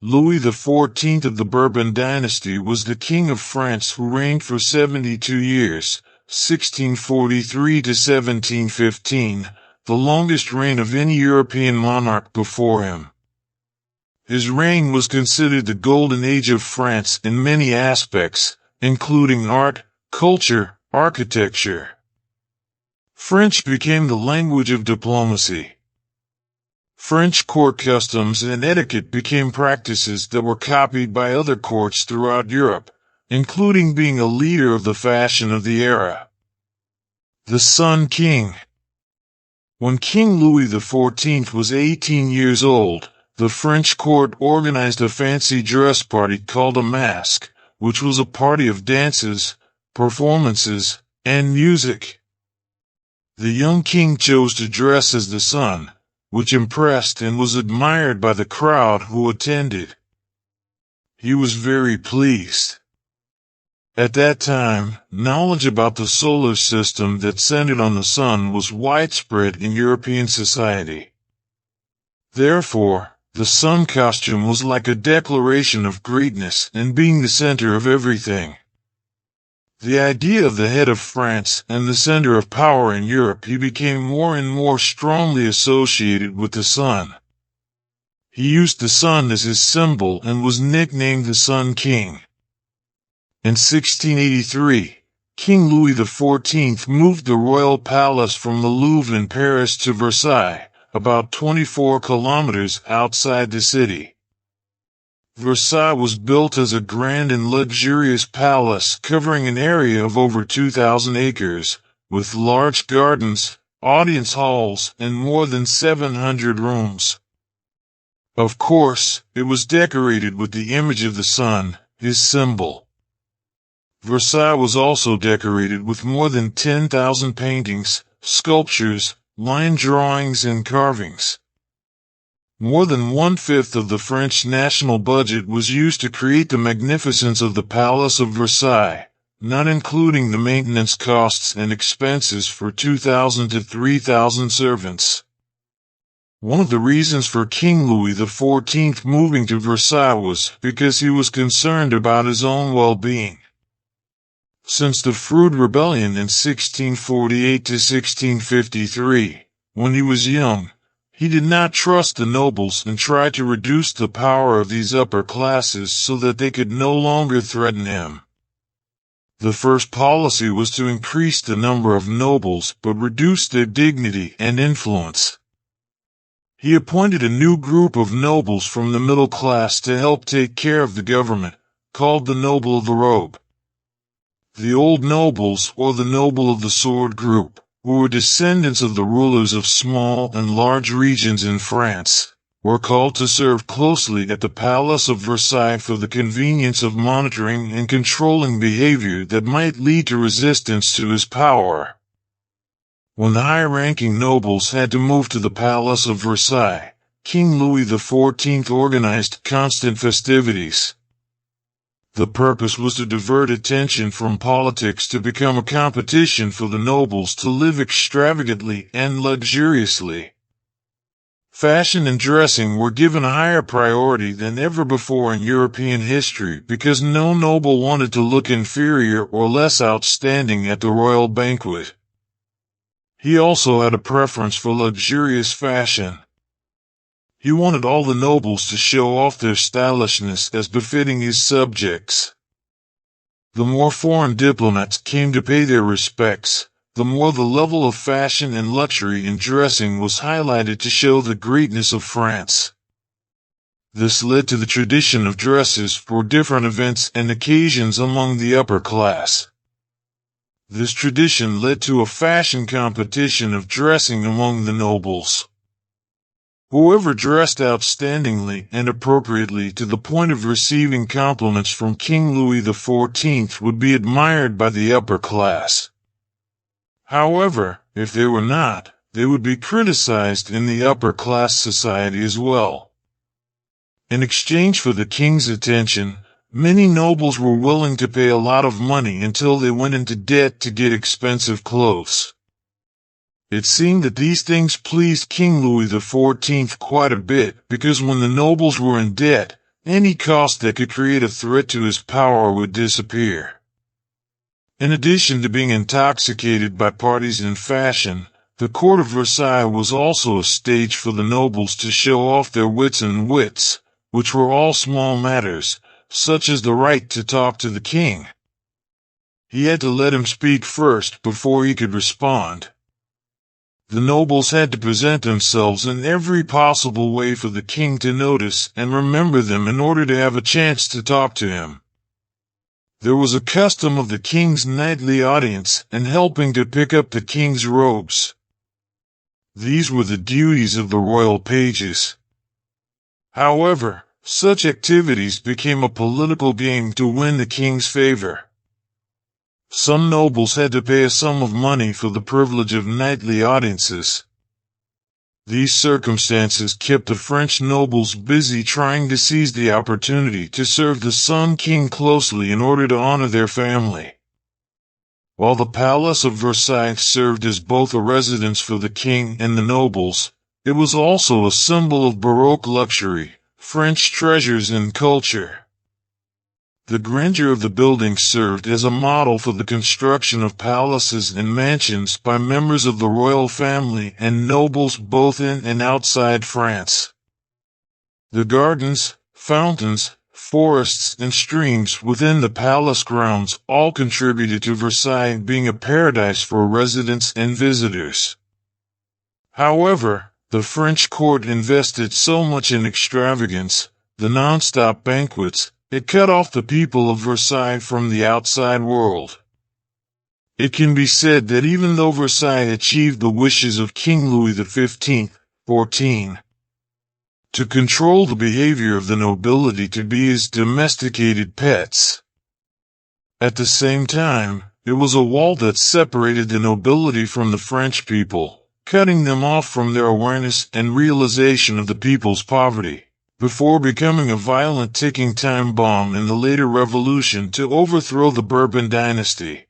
Louis XIV of the Bourbon dynasty was the king of France who reigned for 72 years, 1643 to 1715, the longest reign of any European monarch before him. His reign was considered the golden age of France in many aspects, including art, culture, architecture. French became the language of diplomacy. French court customs and etiquette became practices that were copied by other courts throughout Europe, including being a leader of the fashion of the era. The Sun King. When King Louis XIV was 18 years old, the French court organized a fancy dress party called a masque, which was a party of dances, performances, and music. The young king chose to dress as the sun, which impressed and was admired by the crowd who attended. He was very pleased. At that time, knowledge about the solar system that centered on the sun was widespread in European society. Therefore, the sun costume was like a declaration of greatness and being the center of everything. The idea of the head of France and the center of power in Europe, he became more and more strongly associated with the sun. He used the sun as his symbol and was nicknamed the Sun King. In 1683, King Louis XIV moved the royal palace from the Louvre in Paris to Versailles, about 24 kilometers outside the city. Versailles was built as a grand and luxurious palace covering an area of over 2,000 acres, with large gardens, audience halls, and more than 700 rooms. Of course, it was decorated with the image of the sun, his symbol. Versailles was also decorated with more than 10,000 paintings, sculptures, line drawings, and carvings. More than one-fifth of the French national budget was used to create the magnificence of the Palace of Versailles, not including the maintenance costs and expenses for 2,000 to 3,000 servants. One of the reasons for King Louis XIV moving to Versailles was because he was concerned about his own well-being. Since the Froude Rebellion in 1648 to 1653, when he was young, he did not trust the nobles and tried to reduce the power of these upper classes so that they could no longer threaten him. The first policy was to increase the number of nobles but reduce their dignity and influence. He appointed a new group of nobles from the middle class to help take care of the government, called the Noble of the Robe. The old nobles, or the Noble of the Sword group, who were descendants of the rulers of small and large regions in France, were called to serve closely at the Palace of Versailles for the convenience of monitoring and controlling behavior that might lead to resistance to his power. When the high-ranking nobles had to move to the Palace of Versailles, King Louis XIV organized constant festivities. The purpose was to divert attention from politics to become a competition for the nobles to live extravagantly and luxuriously. Fashion and dressing were given a higher priority than ever before in European history because no noble wanted to look inferior or less outstanding at the royal banquet. He also had a preference for luxurious fashion. He wanted all the nobles to show off their stylishness as befitting his subjects. The more foreign diplomats came to pay their respects, the more the level of fashion and luxury in dressing was highlighted to show the greatness of France. This led to the tradition of dresses for different events and occasions among the upper class. This tradition led to a fashion competition of dressing among the nobles. Whoever dressed outstandingly and appropriately to the point of receiving compliments from King Louis XIV would be admired by the upper class. However, if they were not, they would be criticized in the upper class society as well. In exchange for the king's attention, many nobles were willing to pay a lot of money until they went into debt to get expensive clothes. It seemed that these things pleased King Louis XIV quite a bit because when the nobles were in debt, Any cost that could create a threat to his power would disappear. In addition to being intoxicated by parties and fashion, the court of Versailles was also a stage for the nobles to show off their wits, which were all small matters, such as the right to talk to the king. He had to let him speak first before he could respond. The nobles had to present themselves in every possible way for the king to notice and remember them in order to have a chance to talk to him. There was a custom of the king's nightly audience and helping to pick up the king's robes. These were the duties of the royal pages. However, such activities became a political game to win the king's favor. Some nobles had to pay a sum of money for the privilege of nightly audiences. These circumstances kept the French nobles busy trying to seize the opportunity to serve the Sun King closely in order to honor their family. While the Palace of Versailles served as both a residence for the king and the nobles, it was also a symbol of Baroque luxury, French treasures and culture. The grandeur of the building served as a model for the construction of palaces and mansions by members of the royal family and nobles both in and outside France. The gardens, fountains, forests, and streams within the palace grounds all contributed to Versailles being a paradise for residents and visitors. However, the French court invested so much in extravagance, the non-stop banquets, it cut off the people of Versailles from the outside world. It can be said that even though Versailles achieved the wishes of King Louis XV, 14, to control the behavior of the nobility to be his domesticated pets, at the same time, it was a wall that separated the nobility from the French people, cutting them off from their awareness and realization of the people's poverty, before becoming a violent ticking time bomb in the later revolution to overthrow the Bourbon dynasty.